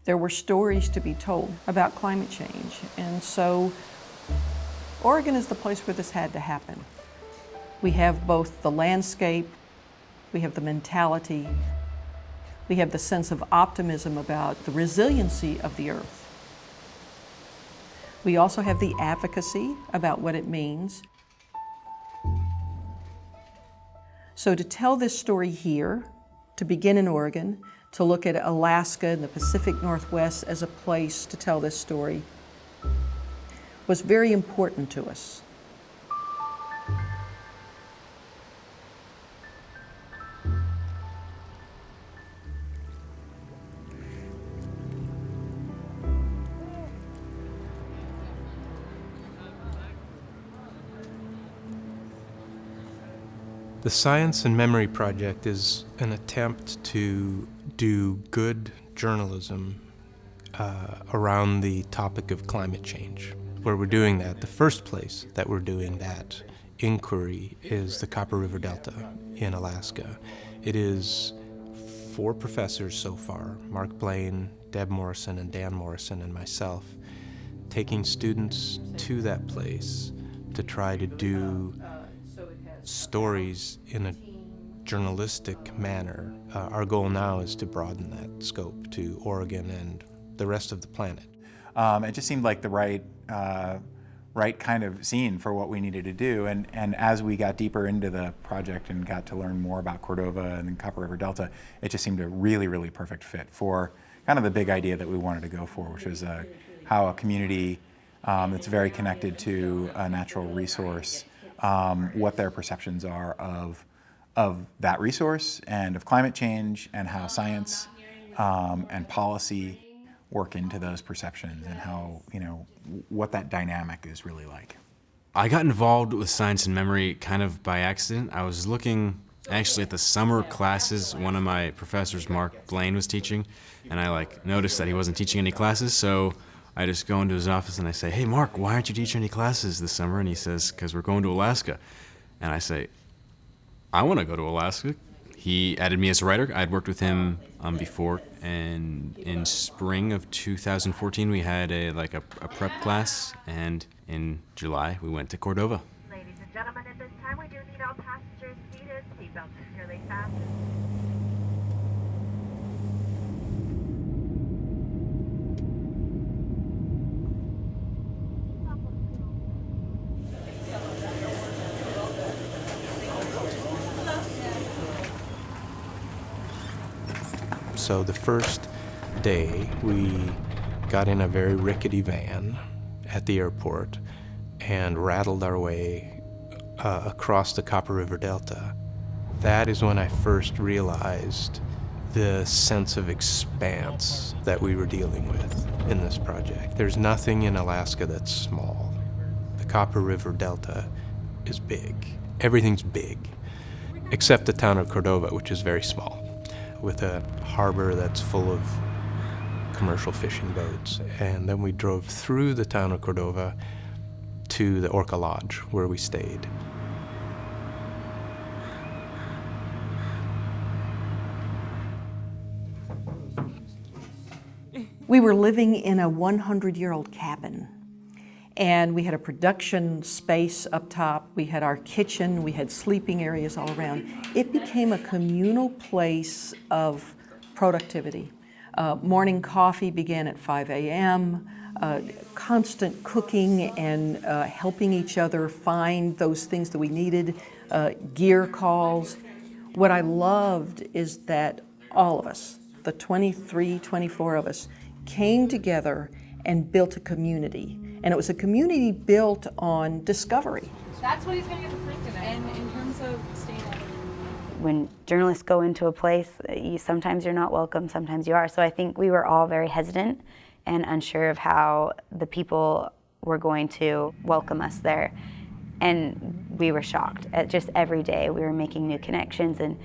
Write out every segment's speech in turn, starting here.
There were stories to be told about climate change, and so Oregon is the place where this had to happen. We have both the landscape, we have the mentality, we have the sense of optimism about the resiliency of the earth. We also have the advocacy about what it means. So to tell this story here, to begin in Oregon, to look at Alaska and the Pacific Northwest as a place to tell this story, was very important to us. The Science and Memory Project is an attempt to do good journalism around the topic of climate change. Where we're doing that, the first place that we're doing that inquiry is the Copper River Delta in Alaska. It is 4 professors so far, Mark Blaine, Deb Morrison, and Dan Morrison, and myself, taking students to that place to try to do stories in a journalistic manner. Our goal now is to broaden that scope to Oregon and the rest of the planet. It just seemed like the right kind of scene for what we needed to do. And as we got deeper into the project and got to learn more about Cordova and the Copper River Delta, it just seemed a really, really perfect fit for kind of the big idea that we wanted to go for, which was how a community that's very connected to a natural resource, what their perceptions are of that resource and of climate change, and how science and policy work into those perceptions, and how, what that dynamic is really like. I got involved with Science and Memory kind of by accident. I was looking actually at the summer classes one of my professors, Mark Blaine, was teaching, and I noticed that he wasn't teaching any classes, so I just go into his office and I say, "Hey Mark, why aren't you teaching any classes this summer?" And he says, "Because we're going to Alaska." And I say, "I want to go to Alaska." He added me as a writer. I'd worked with him before, and in spring of 2014 we had a prep class, and in July we went to Cordova. Ladies and gentlemen, at this time we do need all passengers seated, seatbelts securely fastened. So the first day, we got in a very rickety van at the airport and rattled our way across the Copper River Delta. That is when I first realized the sense of expanse that we were dealing with in this project. There's nothing in Alaska that's small. The Copper River Delta is big. Everything's big, except the town of Cordova, which is very small, with a harbor that's full of commercial fishing boats. And then we drove through the town of Cordova to the Orca Lodge, where we stayed. We were living in a 100-year-old cabin, and we had a production space up top. We had our kitchen, we had sleeping areas all around. It became a communal place of productivity. Morning coffee began at 5 a.m., constant cooking and helping each other find those things that we needed, gear calls. What I loved is that all of us, the 23, 24 of us, came together and built a community. And it was a community built on discovery. That's what he's going to get to print tonight. And in terms of staying up. When journalists go into a place, sometimes you're not welcome, sometimes you are. So I think we were all very hesitant and unsure of how the people were going to welcome us there. And we were shocked. Just every day we were making new connections, and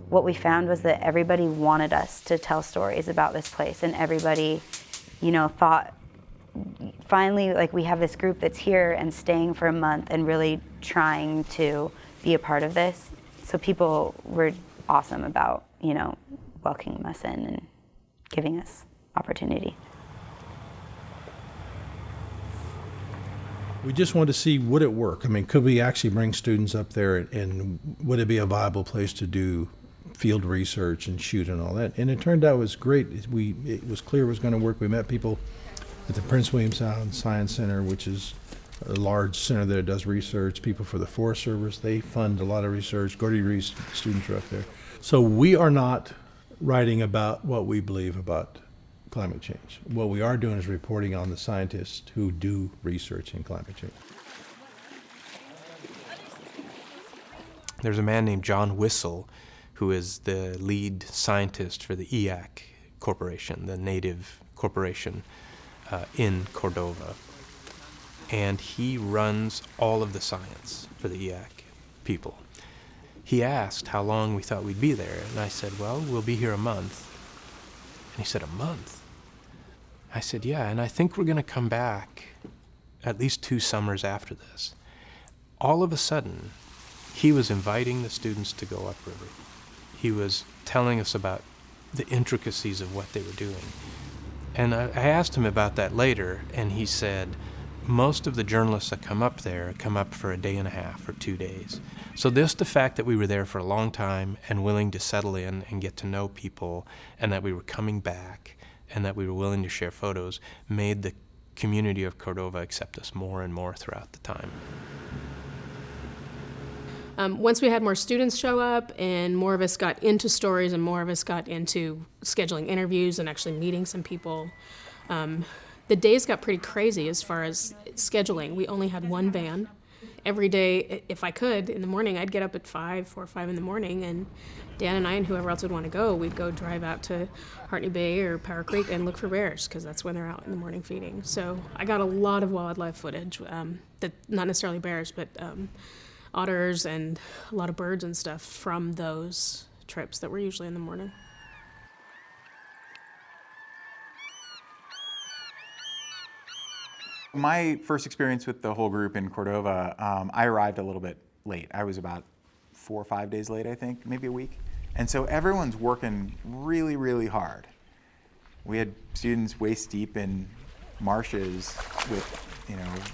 what we found was that everybody wanted us to tell stories about this place, and everybody, thought, finally, we have this group that's here and staying for a month and really trying to be a part of this. So people were awesome about, welcoming us in and giving us opportunity. We just wanted to see, would it work? I mean, could we actually bring students up there, and would it be a viable place to do field research and shoot and all that? And it turned out it was great. It was clear it was going to work. We met people at the Prince William Sound Science Center, which is a large center that does research. People for the Forest Service, they fund a lot of research. Gordy Reese students are up there. So we are not writing about what we believe about climate change. What we are doing is reporting on the scientists who do research in climate change. There's a man named John Whistle who is the lead scientist for the EAC Corporation, the native corporation in Cordova. And he runs all of the science for the EAC people. He asked how long we thought we'd be there, and I said, well, we'll be here a month. And he said, a month? I said, yeah, and I think we're going to come back at least 2 summers after this. All of a sudden, he was inviting the students to go upriver. He was telling us about the intricacies of what they were doing. And I asked him about that later, and he said, most of the journalists that come up there come up for a day and a half or 2 days. So just the fact that we were there for a long time and willing to settle in and get to know people, and that we were coming back, and that we were willing to share photos, made the community of Cordova accept us more and more throughout the time. Once we had more students show up and more of us got into stories and more of us got into scheduling interviews and actually meeting some people, the days got pretty crazy as far as scheduling. We only had one van. Every day, if I could, in the morning, I'd get up at 4 or 5 in the morning, and Dan and I and whoever else would want to go, we'd go drive out to Hartney Bay or Powder Creek and look for bears, because that's when they're out in the morning feeding. So I got a lot of wildlife footage, that not necessarily bears, but otters and a lot of birds and stuff from those trips that were usually in the morning. My first experience with the whole group in Cordova, I arrived a little bit late. I was about 4 or 5 days late, I think, maybe a week. And so everyone's working really, really hard. We had students waist deep in marshes with,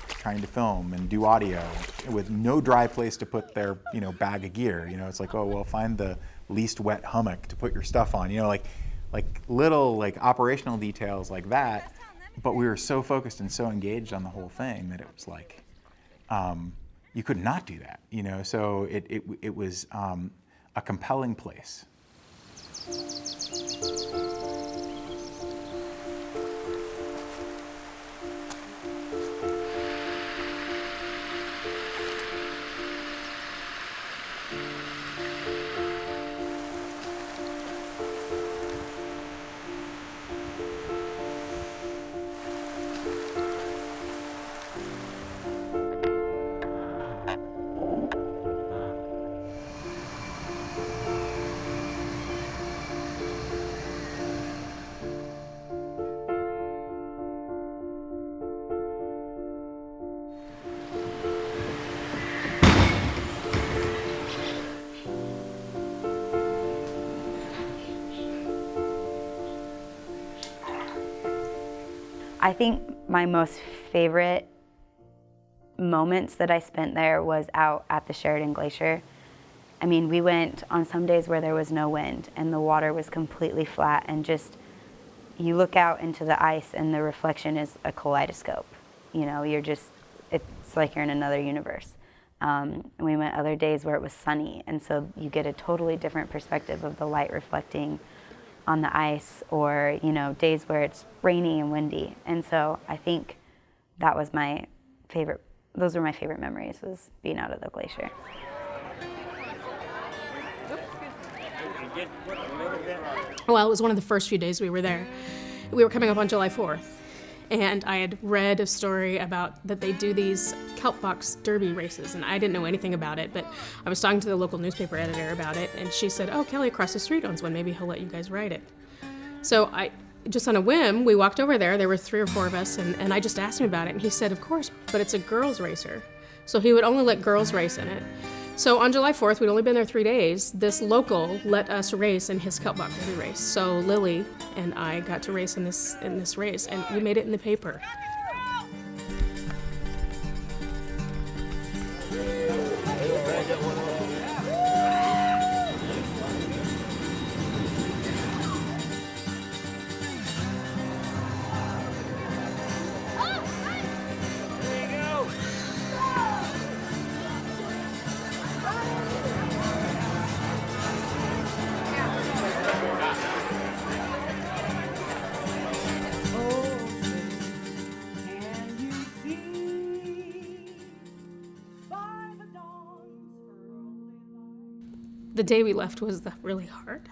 trying to film and do audio with no dry place to put their, bag of gear. It's like, oh, well, find the least wet hummock to put your stuff on. Like little operational details like that. But we were so focused and so engaged on the whole thing that it was like, you could not do that, So it was a compelling place. I think my most favorite moments that I spent there was out at the Sheridan Glacier. I mean, we went on some days where there was no wind and the water was completely flat, and just, you look out into the ice and the reflection is a kaleidoscope. It's like you're in another universe. We went other days where it was sunny, and so you get a totally different perspective of the light reflecting on the ice, or days where it's rainy and windy. And so I think that was those were my favorite memories, was being out at the glacier. Well, it was one of the first few days we were there. We were coming up on July 4th, and I had read a story about that they do these kelp box derby races, and I didn't know anything about it, but I was talking to the local newspaper editor about it, and she said, oh, Kelly across the street owns one, maybe he'll let you guys ride it. So just on a whim, we walked over there were 3 or 4 of us, and I just asked him about it, and he said, of course, but it's a girls racer. So he would only let girls race in it. So on July 4th, we'd only been there 3 days, this local let us race in his Keltbach derby race. So Lily and I got to race in this race, and we made it in the paper. The day we left was really hard.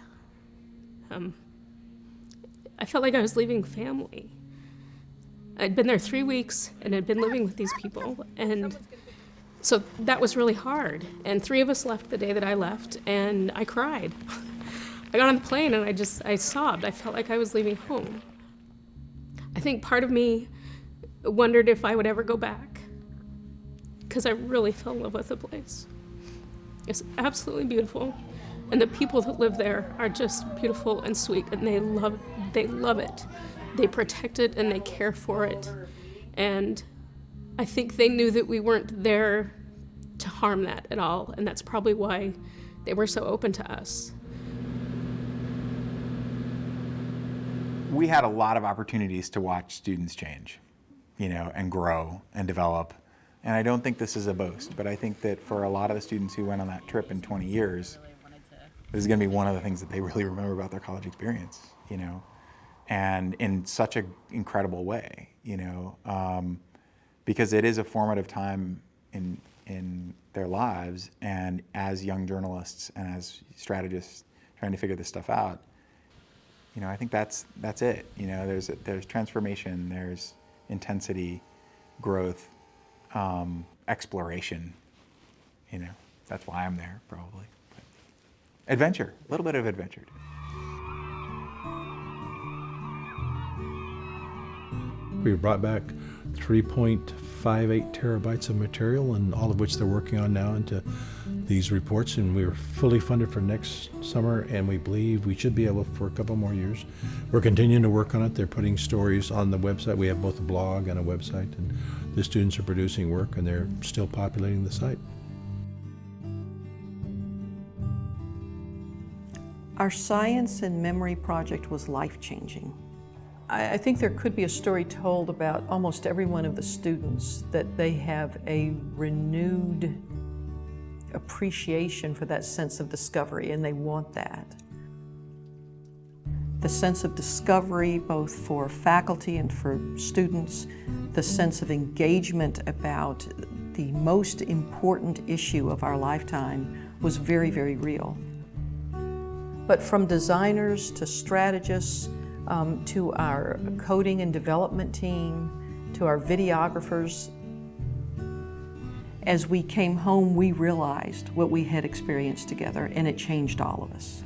I felt like I was leaving family. I'd been there 3 weeks and had been living with these people, and so that was really hard. And 3 of us left the day that I left, and I cried. I got on the plane and I sobbed. I felt like I was leaving home. I think part of me wondered if I would ever go back, because I really fell in love with the place. It's absolutely beautiful, and the people that live there are just beautiful and sweet, and they love it. They protect it and they care for it, and I think they knew that we weren't there to harm that at all, and that's probably why they were so open to us. We had a lot of opportunities to watch students change, and grow and develop. And I don't think this is a boast, but I think that for a lot of the students who went on that trip in 20 years, this is going to be one of the things that they really remember about their college experience, and in such an incredible way, because it is a formative time in their lives, and as young journalists and as strategists trying to figure this stuff out, I think that's it. There's transformation, there's intensity, growth, exploration. That's why I'm there, probably. But adventure, a little bit of adventure. We brought back 3.58 terabytes of material, and all of which they're working on now into these reports, and we were fully funded for next summer, and we believe we should be able for a couple more years. We're continuing to work on it. They're putting stories on the website. We have both a blog and a website, and the students are producing work, and they're still populating the site. Our science and memory project was life-changing. I think there could be a story told about almost every one of the students, that they have a renewed appreciation for that sense of discovery, and they want that. The sense of discovery, both for faculty and for students, the sense of engagement about the most important issue of our lifetime was very, very real. But from designers to strategists, to our coding and development team, to our videographers, as we came home, we realized what we had experienced together, and it changed all of us.